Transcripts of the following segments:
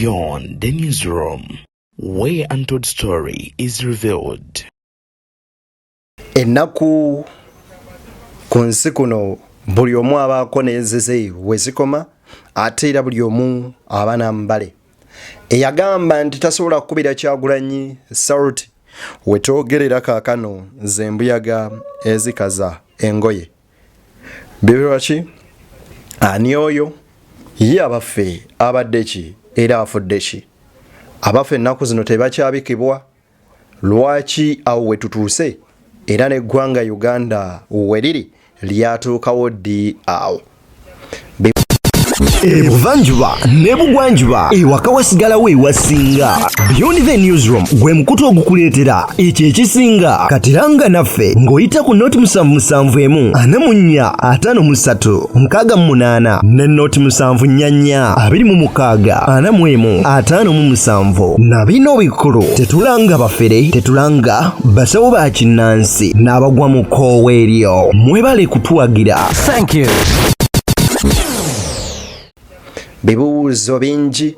Beyond the newsroom, where untold story is revealed. Ennaku ku nsi kuno buli omu abaako neezeze wezikoma ate era buli omu aba n'ambale. Eyagamba nti tasobola kukubira Kyagulanyi saluti wetwogerera kaakano ze mbuyaga ezikaza engoye. Bibirwa ki? Ani oyo? Ye abaffe abadde ki era afudde ki? Abaffe ennaku zino tebakyabikibwa. Lwaki awo wetutuuse era n'eggwanga Uganda weriri lyatuukawo ddi awo? Ebuvanjuba nebugwanjuba ewaka wasigalawo ewasinga. Beyond the newsroom gwe mukutu ogukuleetera ekyo ekisinga. Katiranga naffe ng'oyita ku noti 771 44 53 ne noti 744 26 41 na bino bikulu tetulanga bafere tetulanga basawo ba kinnansi n'abagwa mu koowe eryo. Mwebale kutuwagira. Thank you. Bibuuzo bingi,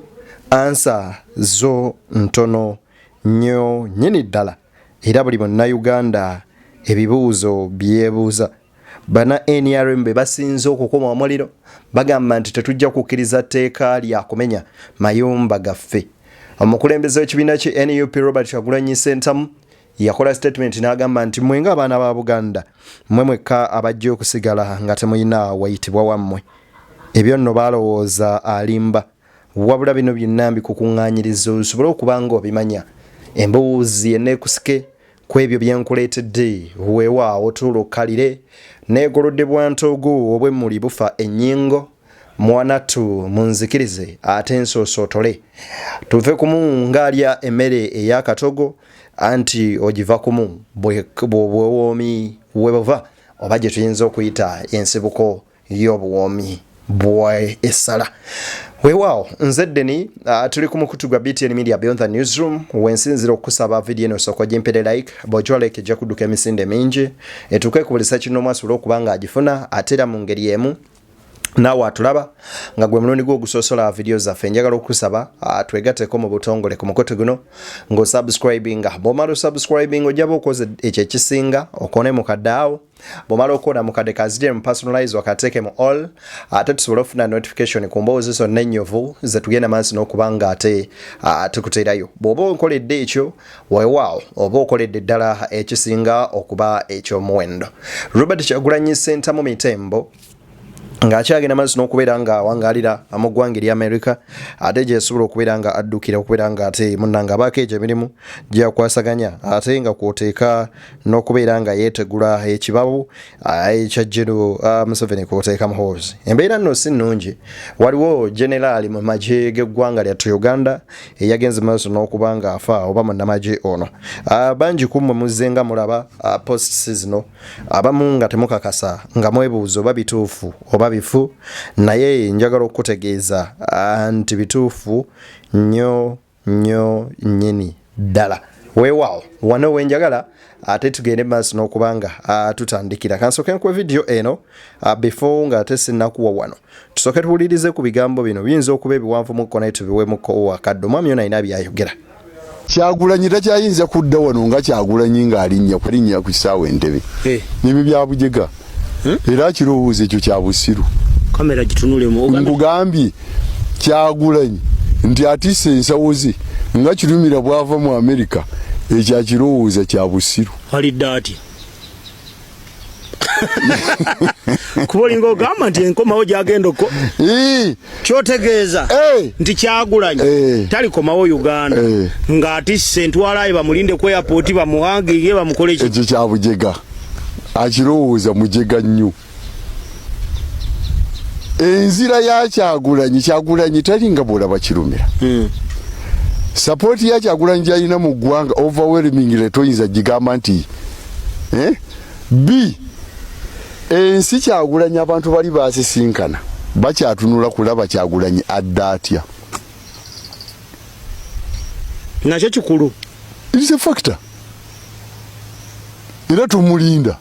ansa zo ntono nnyo nnyini ddala era buli munnayuganda ebibuuzo byebuuza. Bana NRM be basinze okukoma omuliro bagamba nti tetujja kukkiriza tteeka lya kumenya mayumba gaffe. Omukulembeze w'ekibiina ki NUP Robert Kyagulanyi Ssentamu yakola statement n'agamba nti mwenga abaana ba Buganda mmwe mwekka abajja okusigala nga temulina wayitibwa wammwe. Ebyo nno balowooza alimba wabula bino byonna mbikukuŋŋaanyiriza osobole okuba nga obimanya. Embuuzi enneekusike ku ebyo byenkuleetedde weewaawo tuula okkalire neegolodde bwantogo obw'emmuli bufa ennyingo mwanatu munzikirize ate nsoosootole tuve kumu ng'alya emmere ey'akatogo anti ogiva kumu bw'obwoomi we buva oba gye tuyinza okuyita ensibuko y'obuwoomi bwe essala. Weewaawo nze Deni tuli ku mukutu gwa BTN Media Beyond the Newsroom wensinzira okusaba video eno soko jimpere like bojole kijja kudduka emisinde mingi etuke kubulisa kino mwasula okubanga agifuna atera mu ngeri emu nawe atulaba nga gwe mulundi gwo gusosola video zaffe njagala okusaba twegateko mu butongole ku mukutu guno ngo subscribinga bomalo subscribing ojaba okoze ekyo ekisinga okone mu kadaawo bomalo okona mu kade kazide mu personalize wakateke mu all ate tusobola ofuna notification ku mboozi zo n'ennyovu ze tugenda maaso n'okubanga ate tukuterayo bw'oba okoledde ekyo weewaawo oba okoledde ddala ekisinga okuba eky'omuwendo. Robert Kyagulanyi Ssentamu Mitembo ng'akyagenda maaso n'okubeera nga awangalira amugwanga eri America ate gyesobola okubeera nga addukira okubeera nga ate munnanga abaako egyo emirimu gyakwasaganya ate nga kwoteeka n'okubeera nga yeetegula ekibabu ekya General Museveni kwoteeka muhoozi. Embeera nno si nnungi. Waliwo generali mu magye g'eggwanga lyattu Uganda eyagenze maaso n'okuba nga afa oba munnamagye ono. Bangi ku mmwe muzzenga mulaba posts zino abamu nga temukakasa nga mwebuuza oba bituufu oba bifu naye njagala okutegeeza nti bituufu nnyo nnyini ddala. Weewaawo wano wenjagala ate tugende maaso n'okubanga tutandikira. Kansooke nkuwe video eno before nga ate sinnakuwa wano tusooke tuwulirize ku bigambo bino biyinza okuba ebiwanvumukko naye tubiweemuko wakadde omwami ono alina byayogera. Kyagulanyi takyayinza kudda wano nga Kyagulanyi ng'alinnya ku kisaawe Entebbe n'ebyo bya Bujega era kirowooza ekyo kya busiru. Kamera gitunulemu ngugambye Kyagulanyi nti atisse ensawo ze nga kirumira bwava mu Amerika ekyo akirowooza kya busiru. Halidde ati kubolinga ogamba nti enkomawo gyagenda okko kyotegeeza nti Kyagulanyi talikomawo Uganda ng'atisse ntwalayo bamulinde ku airport bamuhangire bamukole ekyo kya Bujega akirowooza mujega nnyo. Enzira ya Kyagulanyi talinga bwolaba kirumira. Support ya Kyagulanyi gyalina mu ggwanga overwhelming toyinza gigamba nti B ensi Kyagulanyi abantu bali basisinkana bakyatunula kulaba Kyagulanyi adda atya. Nakyo kikulu. It is a factor. Era tumulinda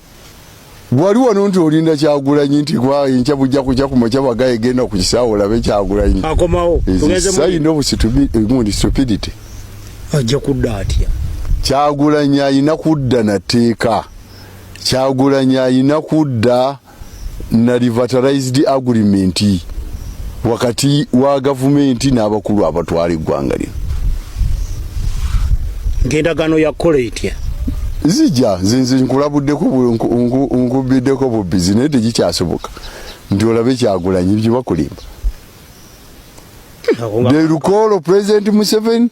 wali wano nti olinda Kyagulanyi nti gwa enkya bujja kujja ku makya bagaye genda ku kisaawe olabe Kyagulanyi akomawo sign of stupidity ajja kudda atya Kyagulanyi ayina kudda na tteeka Kyagulanyi ayina kudda na revitalized agreement wakati wa gavumenti n'abakulu abatwala eggwanga lino ng'endagaano yakola etya zijja nze nkulabuddeko nkubiddeko bubbizi naye tegikyasoboka nti olabe Kyagulanyi bye bakulimba the recall President Museveni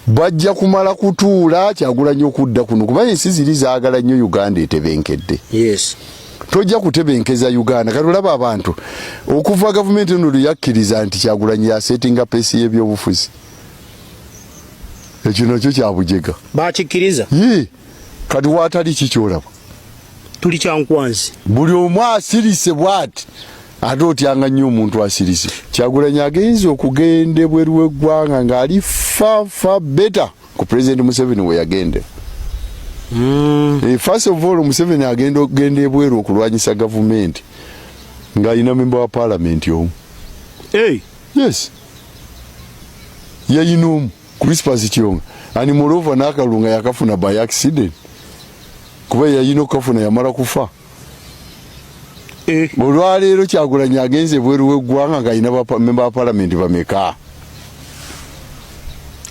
bajja kumala kutuula Kyagulanyi okudda kuno kuba ensi ziri zaagala nnyo Uganda etebenkedde yes tojja kutebenkeza Uganda kati olaba abantu okuva gavumenti eno yakkiriza nti Kyagulanyi yasetinga peesi y'ebyobufuzi ekyo nakyo kyabujega bakikkiriza kati waatali kikyolaba tuli kyankwanzi buli omu asirise bwati ate otyanga nnyo omuntu asirise Kyagulanyi agenza okugenda ebweru w'eggwanga ng'ali fa beta ku President Museveni we yagende first of all Museveni agenda okugenda ebweru okulwanyisa gavumenti ng'alina member wa parliament omu yes yayina omu Crispus Kyonga ani moreover n'akalunga yakafuna by accident kuba yayina okukafuna yamala kufa olwaleero Kyagulanyi agenze ebweru w'eggwanga ng'alina member wa parliament bameka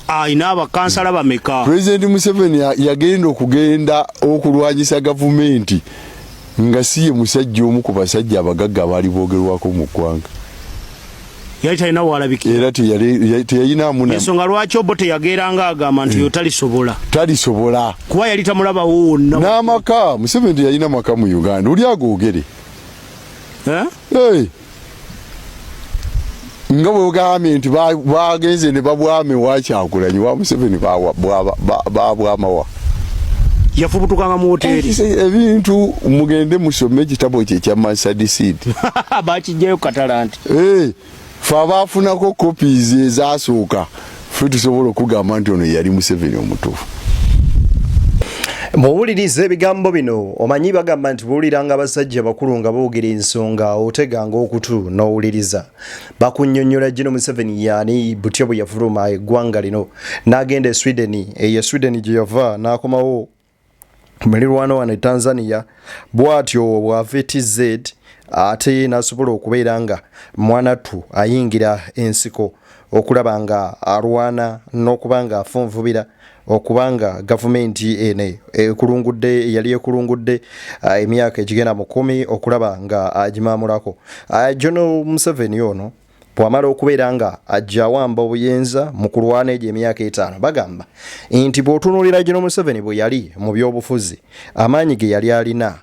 ayina abakansala bameka President Museveni yagenda okugenda okulwanyisa gavumenti nga si ye musajja omu ku basajja abagagga abaali boogerwako mu ggwanga yali talina walabikira era teyayinaamu ensonga lwaki obo teyageranga agamba nti yo talisobola kuba yali tamulabawo wonna n'amaka Museveni teyalina maka mu Uganda oli agoogere nga bwegambye nti bagenze ne babwame wa Kyagulanyi wa Museveni babwamawa yafubutukanga mu hoteeri ebintu mugende musome ekitabo kye kya Mansard Seed bakijjayo katalanti fe abaafunako copies ezasooka fe tusobola okugamba nti ono yali Museveni omutuufu Muwuliriza ebigambo bino omanyi bagamba nti buwuliranga abasajja bakulu nga boogera ensonga oteganga okutu n'owuliriza bakunnyonnyola Gen. Museveni yani butya bwe yafuluma eggwanga lino n'agenda Sweden Sweden gye yava n'akomawo mulirwano wano Tanzania bw'atyo bw'ava TZ ate n'asobola okubeera nga mwanattu ayingira ensiko okulaba nga alwana n'okubanga afunvubira okubanga gavumenti ene ekulungudde yali ekulungudde emyaka egigenda mu 10 okulaba nga agimamulako Gen. Museveni ono bw'amala okubeera nga ajja wamba obuyenza mu kulwana egyo emyaka 5 bagamba nti bw'otunuulira Gen. Museveni bwe yali mu byobufuzi amaanyi ge yali alina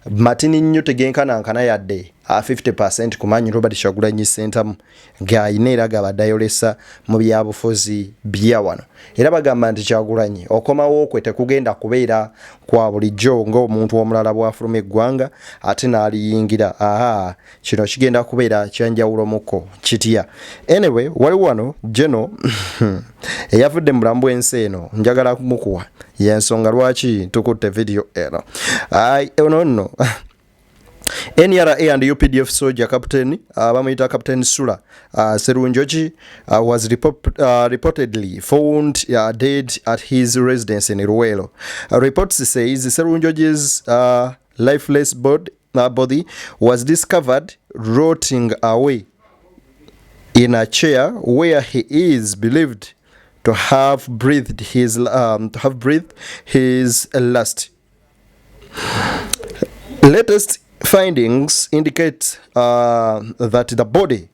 matini nnyo tegenkanankana yadde 50% kumanyi Robert Kyagulanyi Ssentamu gayina era gabadayolesa mu byabufuzi bya wano era bagamba nti Kyagulanyi okomawo okwe tekugenda kubeera kwa bulijjo ng'omuntu omulala bwafuluma eggwanga ate n'aliyingira kino kigenda kubeera kyanjawulo muko kitya anyway wali wano Geno eyavudde mulamu bw'ensi eno njagala kumukuwa yensonga lwaki tukutte video eno ono NRA and UPDF soldier captain bamuyita Captain Sula Serunjoki was reportedly found dead at his residence in Luwelo. Reports says Serunjoki's lifeless body was discovered rotting away in a chair where he is believed to have breathed his last. Latest findings indicate that the body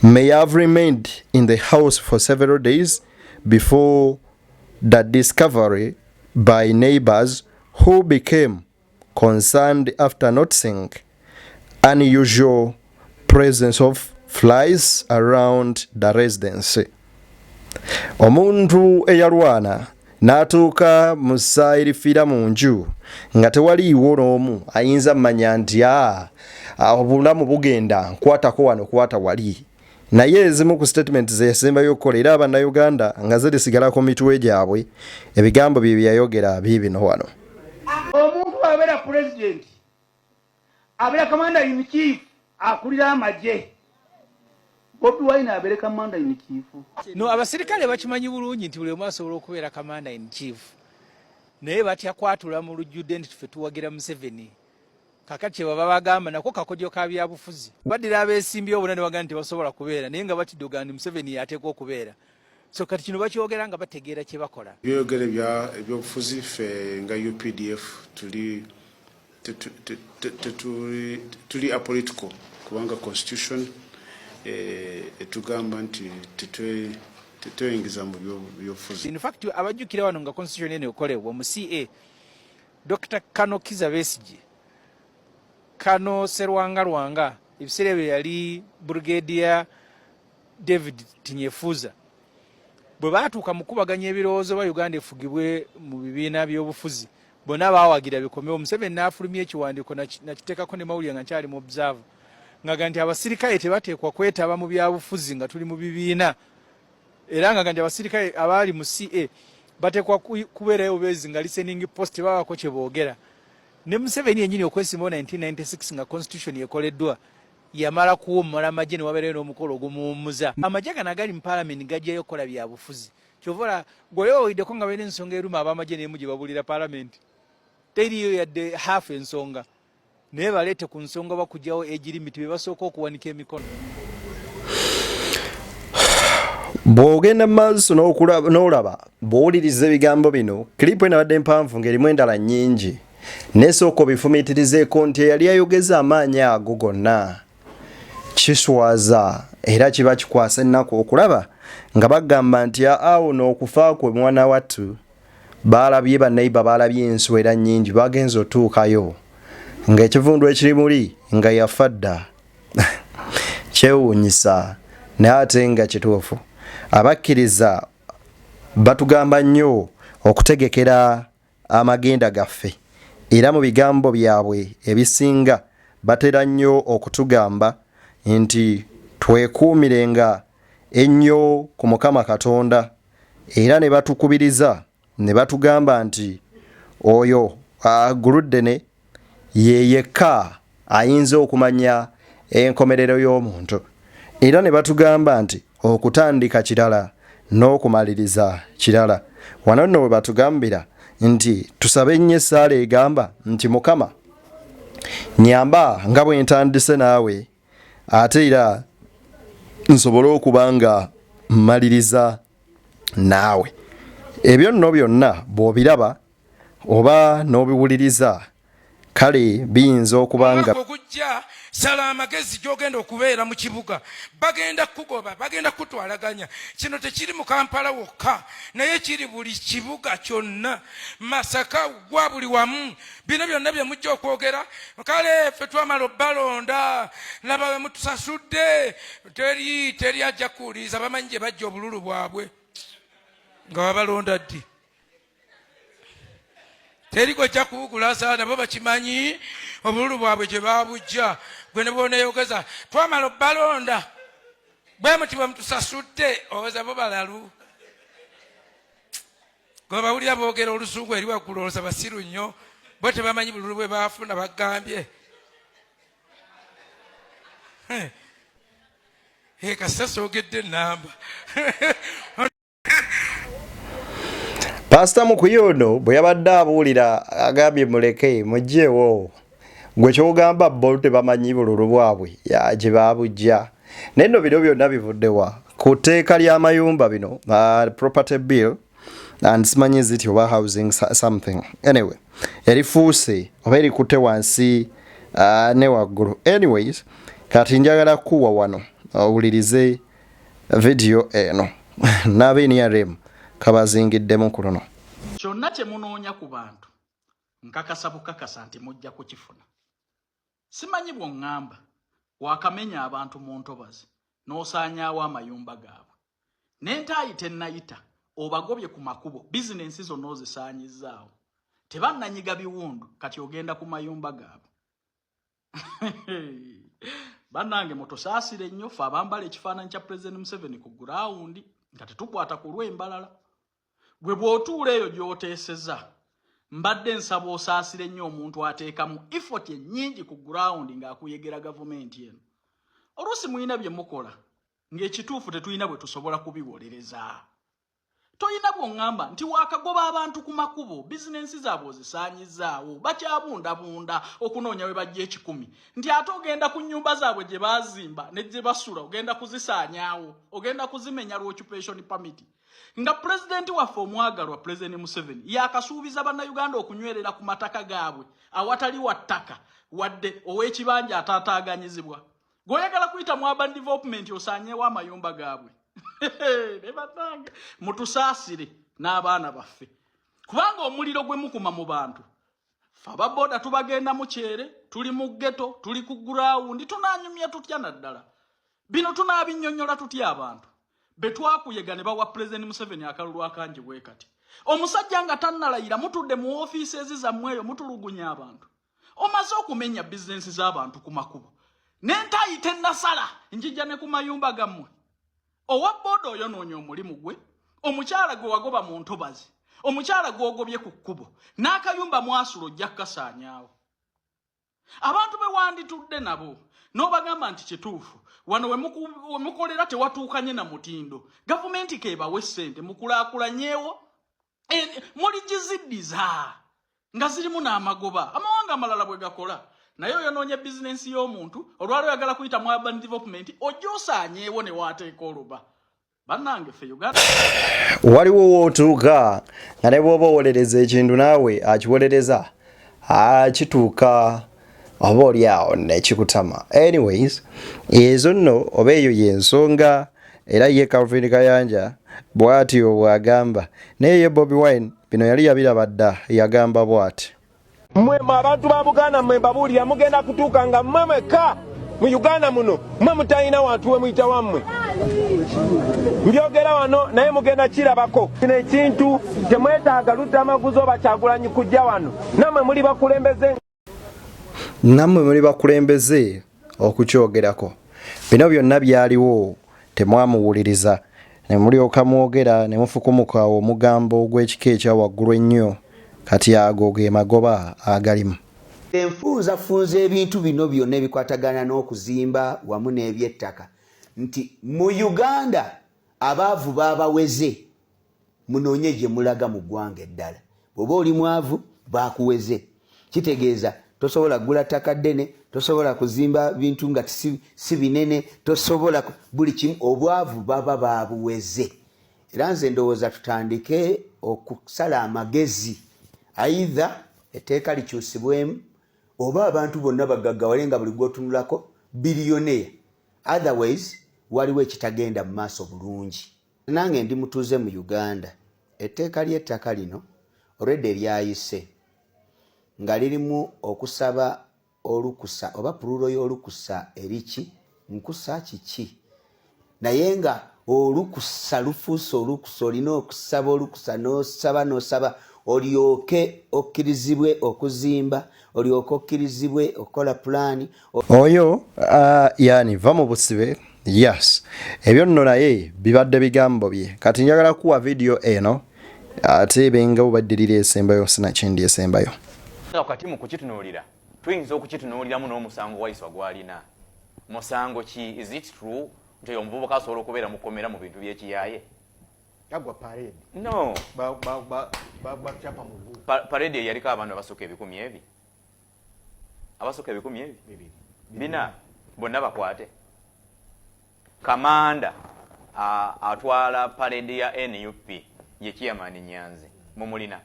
may have remained in the house for several days before the discovery by neighbors who became concerned after noticing unusual presence of flies around the residence. Omuntu eyalwana n'atuuka mu ssaawa erifiira mu nju nga tewaliiwo n'omu ayinza mmanya nti obulamu bugenda nkwatako wano kwata wali naye ezimu ku statement zeyasembayo okukola era abannayuganda nga zirisigalako mitwe gyabwe ebigambo bye byayogera biibino wano. Omuntu bwabera president abera commander in chief akulira amaje Bobi Wine abere commander in chief no abasirikale bakimanyi bulungi nti buli omu asobola okubeera commander in chief naye batya kwatula mu lujjudde nti tufe tuwagira Museveni kakati baba bagamba nako kakodyo ka byabufuzi badira abeesimbye obona ne bagamba nti basobola kubeera naye nga batidogandi Museveni yateekwa okubeera so kati kino bakyogera nga bategeera kye bakola byogere ebyobufuzi ffe nga UPDF tuli apolitical kubanga constitution etugamba nti tetweyingiza mu byobufuzi. In fact abajjukira wano nga constitution eno ekolebwa mu CA Dr. Kano Kiza Besigye Kano Serwanga ebiseera ebyo yali Brigadier David Tinyefuza bwe baatuuka mu kubaganya ebirowoozo ba Uganda efugibwe mu bibiina by'obufuzi bonna baawagira bikomewo Museveni n'afulumya ekiwandiiko nakiteekako ne mawulire nga nkyali mu observe nga nti abasirikale tebateekwa kwetaba mu byabufuzi nga tuli mu bibiina era nga nti abasirikale abaali mu CA bateekwa kubeerayo bezi nga listening post babako kye boogera ne Museveni yennyini okwesimbawo 1996 nga constitution ekoleddwa yamala kuwummula amagye ne wabeerayo n'omukolo ogumuwummuza amagye gano agali mu parliament gajjayo okukola byabufuzi kyovola gweyowoyiddeko nga balina ensonga eruma ab'amagye n'emu gye babulira parliament teriyo yadde half ensonga naye baleete ku nsonga bakugyawo egirimiti be basooka okuwanika emikono bw'ogenda mu maaso n'olaba bw'owuliriza ebigambo bino kiripu enabadde mpanvu ng'erimu endala nnyingi nesooka obifumiitirizeeko nti eyali ayogeza amaanyi ago gonna kiswaza era kiba kikwasa ennaku okulaba nga bagamba nti awo n'okufa kwe mwana wattu baalabye banneiba baalabye enswera nnyingi bagenza otuukayo ng'ekivundu ekiri muli nga yafa dda kyewuunyisa naye ate nga kituufu abakkiriza batugamba nnyo okutegekera amagenda gaffe era mu bigambo byabwe ebisinga batera nnyo okutugamba nti twekuumirenga ennyo ku Mukama Katonda era ne batukubiriza ne batugamba nti oyo aguluddene ye yekka ayinza okumanya enkomerero y'omuntu era ne batugamba nti okutandika kirala n'okumaliriza kirala wano nno we batugambira nti tusabe nnyo essaala egamba nti Mukama nyamba nga bwe ntandise naawe ate era nsobole okuba nga mmaliriza naawe ebyo nno byonna bw'obiraba oba n'obiwuliriza kale biyinza okuba nga sala amagezi gy'ogenda okubeera mu kibuga bagenda kugoba bagenda kutwalaganya kino tekiri mu Kampala wokka naye kiri buli kibuga kyonna Masaka gwa buli wamu bino byonna bye mujja okwogera kale ffe twamala balonda laba mutusasudde teri ajja kuwuliriza bamanyi gye bajja obululu bwabwe nga wabalonda ddi teri gojja kuwugula saana bo bakimanyi obululu bwabwe gye babujja gwe ne bwoneyogeza twamala balonda bwe muti bamutusasudde oweza bo balalu gwe bawulira boogera olusungu eri wakulowooza basiru nnyo bo tebamanyi bululu bwe baafuna bagambye kasita soogedde enamba Pastor Mukuyono bwe yabadde abuulira agambye muleke mujjeewo gwe kyogamba bo tebamanyi bululu bwabwe gye baabujja naye nno bino byonna bivuddewa ku tteeka ly'amayumba bino property bill and simanyi ziti oba housing something anyway erifuuse oba erikutte wansi ne waggulu anyways kati njagala kuwa wano owulirize video eno n'abeeniarem kabazingiddemu ku luno kyonna kye munoonya ku bantu nkakasa bukakasa nti mujja kukifuna simanyi bw'oŋŋamba wakamenya abantu mu ntobazi n'osaanyaawo amayumba gaabwe n'entaayi tennayita obagobye ku makubo bizinensi zonna ozisaanyizaawo tebannanyiga biwundu kati ogenda ku mayumba gaabwe bannange mutusaasire nnyo ffe abambala ekifaananyi kya President Museveni ku gurawundi nga tetukwata ku lw'embalala gwe bw'otuula eyo gy'oteeseza mbadde nsaba osaasire nnyo omuntu ateekamu effort ennyingi ku ground ng'akuyegera gavumenti eno. Oluusi mulina bye mukola ng'ekituufu tetulina bwe tusobola kubiwolereza. Toyina bw'oŋŋamba nti waakagoba abantu ku makubo bizinensi zaabwe ozisaanyizzaawo bakyabundabunda okunoonya we bajja 10 nti ate ogenda ku nnyumba zaabwe gye baazimba ne gye basula ogenda kuzisaanyaawo ogenda kuzimenya occupation permit nga pulezidenti waffe omwagalwa Pulezidenti Museveni yaakasuubiza bannayuganda okunywerera ku mataka gaabwe awatali wa ttaka wadde ow'ekibanja ataataaganyizibwa gweoyagala kuyita mu urban development osaanyeewo amayumba gaabwe. Nebatange mutusaasire n'abaana baffe kubanga omuliro gwe mukuma mu bantu ffe ababoda tubagenda mu kyere tuli mu ghetto tuli ku ground tunaanyumya tutya naddala bino tunaabinyonnyola tutya abantu be twakuyega ne bawa Pulezidenti Museveni akalulu akangi bwe kati omusajja nga tannalayira mutudde mu ofiisi zammwe eyo mutulugunya abantu omaze okumenya bizinensi z'abantu ku makubo n'entayita ennasala njijja ne ku mayumba gammwe. Owa boda oyonoonya omulimu gwe omukyala gwe wagoba mu ntobazi omukyala gw'ogobye ku kkubo n'akayumba mwasula ojja kukasaanyaawo. Abantu be wanditudde nabo n'obagamba nti kituufu wano we mukolera tewatuukanye na mutindo gavumenti keebawe ssente mukulaakulanyeewo muligiziddiza nga zirimu n'amagoba amawanga amalala bwe gakola naye oyonoonye bizinensi y'omuntu olwali oyagala kuyita mu urban development ojja osaanyeewo ne waateeka oluba bannange ffe Uganda. Waliwo wootuuka nga ne bw'oba owolereza ekintu naawe akiwolereza akituuka oba oli awo nekikutama. Anyways, ezo nno oba eyo y'ensonga era ye Calvin Kayanja bw'atyo bw'agamba naye ye Bobi Wine bino yali yabiraba dda yagamba bw'ati. Mwe abantu ba Buganda mwe babuulira mugenda kutuuka nga mmeka mu Uganda muno mwe mutalina wantu we muyita wammwe. Mbyogera wano naye mugenda kirabako. Kino ekintu temwetaaga Lutta Amaguzi oba Kyagulanyi kujja wano. Nammwe muli bakulembeze okukyogerako. Bino byonna byaliwo temwamuwuliriza ne mulyoka mwogera ne mufukumuka omugambo ogw'ekika ekya waggulu ennyo. Kati ago ge magoba agalimu. Enfunza ebintu bino byonna ebikwatagana n'okuzimba wamu n'ebyettaka nti mu Uganda abaavu babaweze munoonye gye mulaga mu ggwanga eddala. Bw'oba oli mwavu baakuweze. Kitegeeza tosobola kugula ttaka ddene, tosobola kuzimba bintu nga si binene, tosobola buli kimu obwavu baba baabuweze. Era nze ndowooza tutandike okusala amagezi aidha etteeka likyusibwemu oba abantu bonna bagaggawale nga buli gwotunulako bilioneya. Otherwise waliwo ekitagenda mu maaso bulungi. Nange ndi mutuuze mu Uganda etteeka ly'ettaka lino already lyayise nga lirimu okusaba olukusa oba pululo y'olukusa eriki nkusa kiki naye nga olukusa lufuusa olukusa olina okusaba olukusa n'osaba olyoke okkirizibwe okuzimba olyoke okkirizibwe okola pulaani oyo yani va mu busibe. Yes, ebyo nno naye bibadde bigambo bye. Kati njagala kuwa video eno ate benga obaddirira esembayo sinakindi esembayo. Wakati mu kukitunuulira tuyinza okukitunuuliramu n'omusango wayiswa gwalina. Musango ki? Is it true nti omuvubuka asobola okubeera mukomera mu bintu by'ekiyaaye? Yagwa parade. No. Chapa mu. Parade yaliko abantu abasooka 10,000. Abasooka 10,000? Bina bonna bakwate. Kamanda atwala parade ya NUP ye chairman Nyanzi mumulina.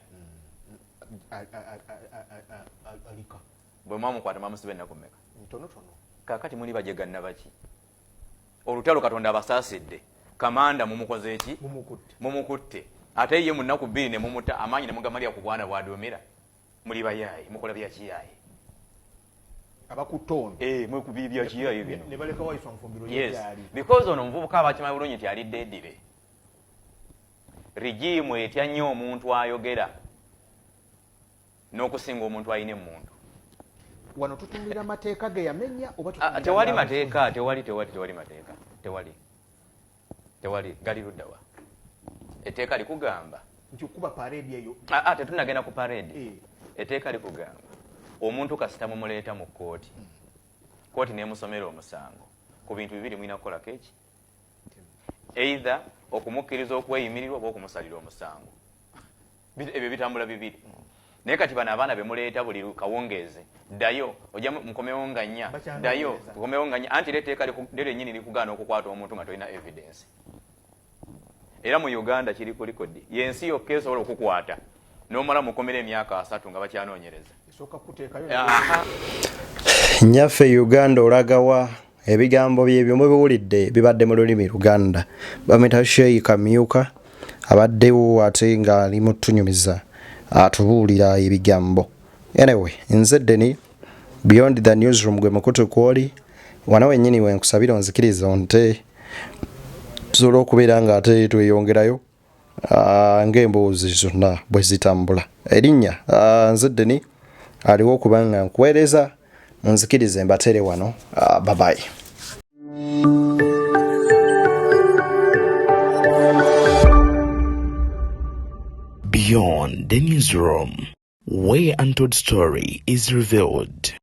Alika. Bwe mwamukwata mwamusibena kumeka. Ntonotono. Kakati muli bajeganna baki. Olutalo Katonda abasaasidde. Kamanda mumukoze eki? Mumukutte. Ate ye munaku 2 ne mumuta amanyi ne mugamalya ku bwana bwadumira. Muli bayaye mukola bya kiyaye. Abakutono. Mwe kubibya kiyaye bino. Ne baleka wayiswa mfumbiro yali. Yes. Because ono muvubuka abakimanyi bulungi nti ali deadire. Regime etya nnyo omuntu ayogera. N'okusinga omuntu ayine muntu. Wano tutumbira mateeka ge yamenya oba tewali mateeka, tewali mateeka. Tewali gali luddawa. Etteeka likugamba nti okuba parade eyo tetunagenda ku parade eteeka likugamba omuntu kasita mumuleeta mu kkooti kkooti nemusomera omusango ku bintu bibiri mwina kukolako eki either okumukkiriza okweyimirirwa oba okumusalira omusango ebyo bitambula bibiri naye kati bano abaana bemuleeta buli kawungeezi ddayo ojja mukomewo nga nnya ddayo mukomewo nga nnya anti leteeka lyennyini likugaana okukwata omuntu nga tolina evidence era mu Uganda kiri ku likodi yensi yokka esobola okukwata n'omala mukomera emyaka 3 nga bakyanoonyereza nnyaffe Uganda olagawa ebigambo byebyo mubiwulidde bibadde mu lulimi Luganda bamwita Sheikh Kamyuka abaddewo ate nga ali mutunyumiza atubuulira ebigambo anyway nze Deni Beyond the Newsroom gwe mukutu kwoli wana wennyini wenkusabira onzikiriza onte tusobola okubeera nga ate tweyongerayo ng'emboozi zonna bwe zitambula erinnya nze Deni aliwo okubanga nkuweereza munzikirize mbatere wano bye. Beyond the Newsroom, where untold story is revealed.